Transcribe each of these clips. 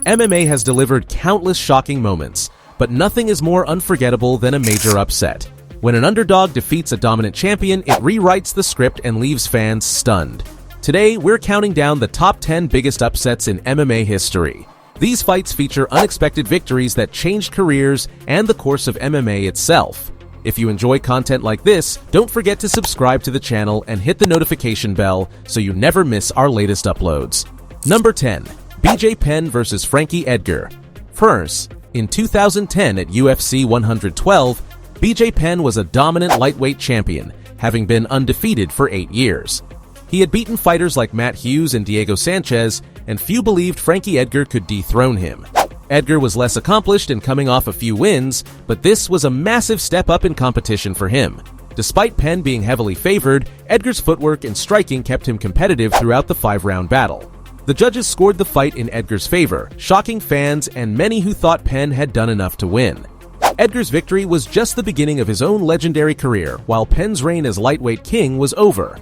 MMA has delivered countless shocking moments, but nothing is more unforgettable than a major upset. When an underdog defeats a dominant champion, it rewrites the script and leaves fans stunned. Today, we're counting down the top 10 biggest upsets in MMA history. These fights feature unexpected victories that changed careers and the course of MMA itself. If you enjoy content like this, don't forget to subscribe to the channel and hit the notification bell so you never miss our latest uploads. Number 10. BJ Penn vs. Frankie Edgar. First, in 2010 at UFC 112, BJ Penn was a dominant lightweight champion, having been undefeated for 8 years. He had beaten fighters like Matt Hughes and Diego Sanchez, and few believed Frankie Edgar could dethrone him. Edgar was less accomplished and coming off a few wins, but this was a massive step up in competition for him. Despite Penn being heavily favored, Edgar's footwork and striking kept him competitive throughout the 5-round battle. The judges scored the fight in Edgar's favor, shocking fans and many who thought Penn had done enough to win. Edgar's victory was just the beginning of his own legendary career, while Penn's reign as lightweight king was over.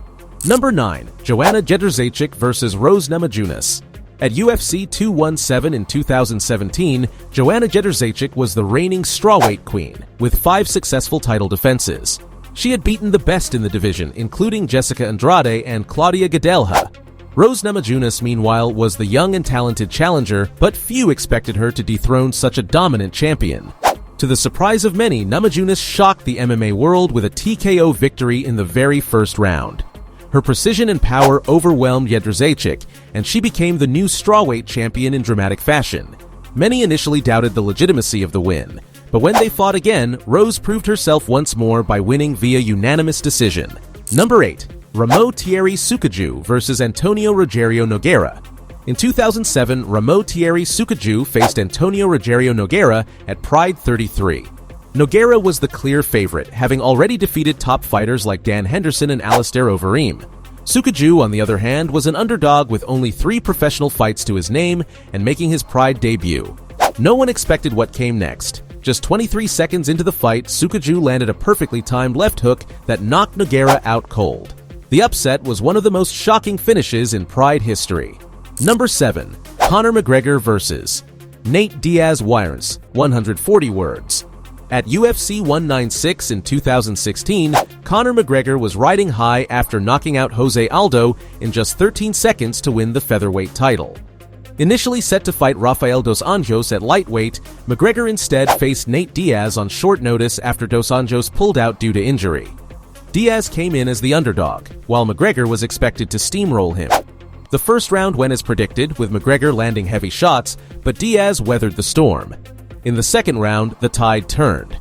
Number 9. Joanna Jędrzejczyk vs. Rose Namajunas. At UFC 217 in 2017, Joanna Jędrzejczyk was the reigning strawweight queen, with 5 successful title defenses. She had beaten the best in the division, including Jessica Andrade and Claudia Gadelha. Rose Namajunas, meanwhile, was the young and talented challenger, but few expected her to dethrone such a dominant champion. To the surprise of many, Namajunas shocked the MMA world with a TKO victory in the very first round. Her precision and power overwhelmed Jędrzejczyk, and she became the new strawweight champion in dramatic fashion. Many initially doubted the legitimacy of the win, but when they fought again, Rose proved herself once more by winning via unanimous decision. Number 8. Ramo Thierry Sukaju vs. Antonio Rogerio Nogueira. In 2007, Ramo Thierry Sukaju faced Antonio Rogerio Nogueira at Pride 33. Nogueira was the clear favorite, having already defeated top fighters like Dan Henderson and Alistair Overeem. Sukaju, on the other hand, was an underdog with only 3 professional fights to his name and making his Pride debut. No one expected what came next. Just 23 seconds into the fight, Sukaju landed a perfectly timed left hook that knocked Nogueira out cold. The upset was one of the most shocking finishes in Pride history. Number 7. Conor McGregor vs. Nate Diaz Wyers, 140 words. At UFC 196 in 2016, Conor McGregor was riding high after knocking out Jose Aldo in just 13 seconds to win the featherweight title. Initially set to fight Rafael dos Anjos at lightweight, McGregor instead faced Nate Diaz on short notice after dos Anjos pulled out due to injury. Diaz came in as the underdog, while McGregor was expected to steamroll him. The first round went as predicted, with McGregor landing heavy shots, but Diaz weathered the storm. In the second round, the tide turned.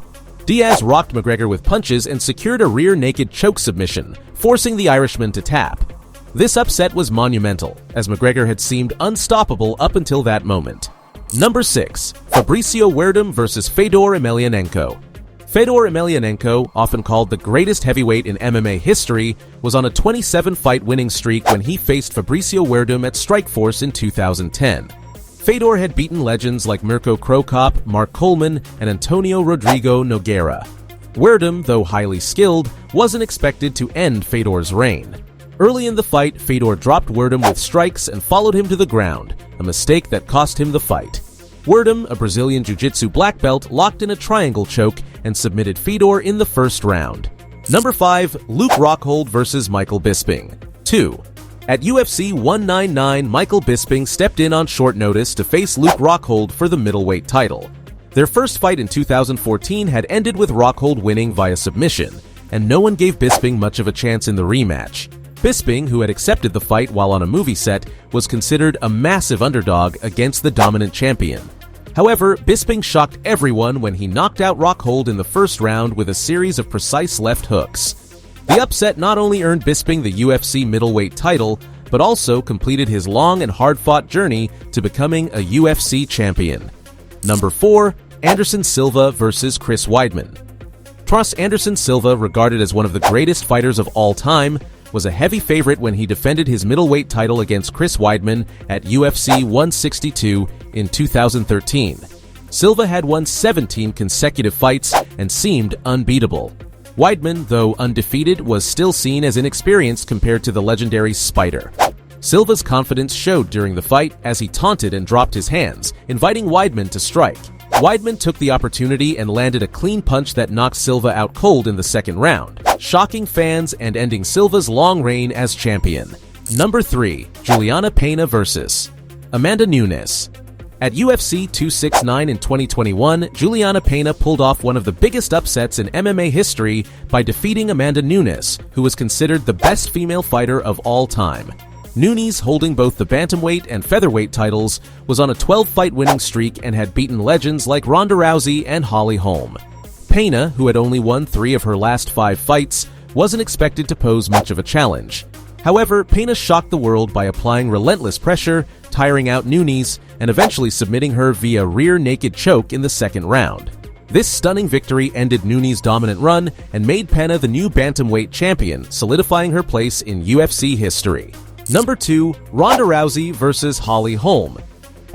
Diaz rocked McGregor with punches and secured a rear naked choke submission, forcing the Irishman to tap. This upset was monumental, as McGregor had seemed unstoppable up until that moment. Number 6. Fabricio Werdum vs. Fedor Emelianenko. Fedor Emelianenko, often called the greatest heavyweight in MMA history, was on a 27-fight winning streak when he faced Fabricio Werdum at Strikeforce in 2010. Fedor had beaten legends like Mirko Cro Cop, Mark Coleman, and Antonio Rodrigo Nogueira. Werdum, though highly skilled, wasn't expected to end Fedor's reign. Early in the fight, Fedor dropped Werdum with strikes and followed him to the ground, a mistake that cost him the fight. Werdum, a Brazilian Jiu-Jitsu black belt, locked in a triangle choke and submitted Fedor in the first round. Number 5. Luke Rockhold vs. Michael Bisping. 2. At UFC 199, Michael Bisping stepped in on short notice to face Luke Rockhold for the middleweight title. Their first fight in 2014 had ended with Rockhold winning via submission, and no one gave Bisping much of a chance in the rematch. Bisping, who had accepted the fight while on a movie set, was considered a massive underdog against the dominant champion. However, Bisping shocked everyone when he knocked out Rockhold in the first round with a series of precise left hooks. The upset not only earned Bisping the UFC middleweight title, but also completed his long and hard-fought journey to becoming a UFC champion. Number 4. Anderson Silva vs. Chris Weidman. Anderson Silva, regarded as one of the greatest fighters of all time, was a heavy favorite when he defended his middleweight title against Chris Weidman at UFC 162 in 2013. Silva had won 17 consecutive fights and seemed unbeatable. Weidman, though undefeated, was still seen as inexperienced compared to the legendary Spider. Silva's confidence showed during the fight as he taunted and dropped his hands, inviting Weidman to strike. Weidman took the opportunity and landed a clean punch that knocked Silva out cold in the second round, shocking fans and ending Silva's long reign as champion. Number 3. Juliana Pena vs. Amanda Nunes. At UFC 269 in 2021, Juliana Pena pulled off one of the biggest upsets in MMA history by defeating Amanda Nunes, who was considered the best female fighter of all time. Nunes, holding both the bantamweight and featherweight titles, was on a 12-fight winning streak and had beaten legends like Ronda Rousey and Holly Holm. Pena, who had only won 3 of her last 5 fights, wasn't expected to pose much of a challenge. However, Pena shocked the world by applying relentless pressure, tiring out Nunes, and eventually submitting her via rear naked choke in the second round. This stunning victory ended Nunes' dominant run and made Pena the new bantamweight champion, solidifying her place in UFC history. Number 2. Ronda Rousey vs. Holly Holm.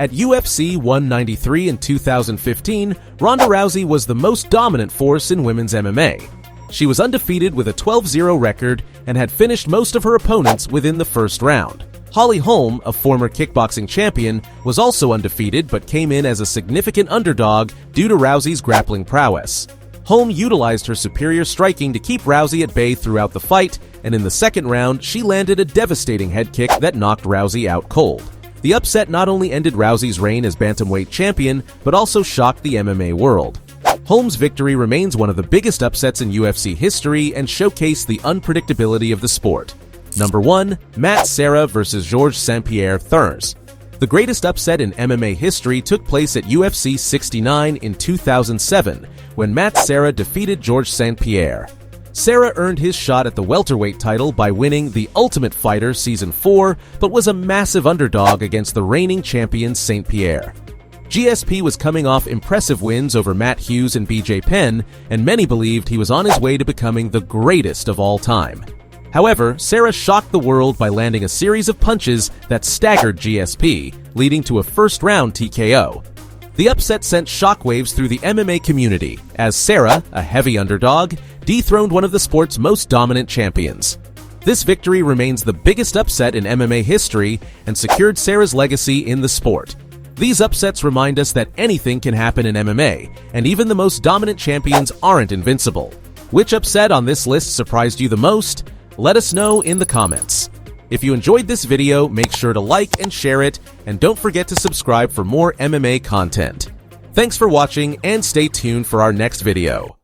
At UFC 193 in 2015, Ronda Rousey was the most dominant force in women's MMA. She was undefeated with a 12-0 record and had finished most of her opponents within the first round. Holly Holm, a former kickboxing champion, was also undefeated but came in as a significant underdog due to Rousey's grappling prowess. Holm utilized her superior striking to keep Rousey at bay throughout the fight, and in the second round, she landed a devastating head kick that knocked Rousey out cold. The upset not only ended Rousey's reign as bantamweight champion, but also shocked the MMA world. Holm's victory remains one of the biggest upsets in UFC history and showcased the unpredictability of the sport. Number 1. Matt Serra vs. Georges St-Pierre Thurs. The greatest upset in MMA history took place at UFC 69 in 2007, when Matt Serra defeated Georges St-Pierre. Serra earned his shot at the welterweight title by winning The Ultimate Fighter Season 4, but was a massive underdog against the reigning champion St-Pierre. GSP was coming off impressive wins over Matt Hughes and BJ Penn, and many believed he was on his way to becoming the greatest of all time. However, Serra shocked the world by landing a series of punches that staggered GSP, leading to a first-round TKO. The upset sent shockwaves through the MMA community, as Serra, a heavy underdog, dethroned one of the sport's most dominant champions. This victory remains the biggest upset in MMA history and secured Serra's legacy in the sport. These upsets remind us that anything can happen in MMA, and even the most dominant champions aren't invincible. Which upset on this list surprised you the most? Let us know in the comments. If you enjoyed this video, make sure to like and share it, and don't forget to subscribe for more MMA content. Thanks for watching, and stay tuned for our next video.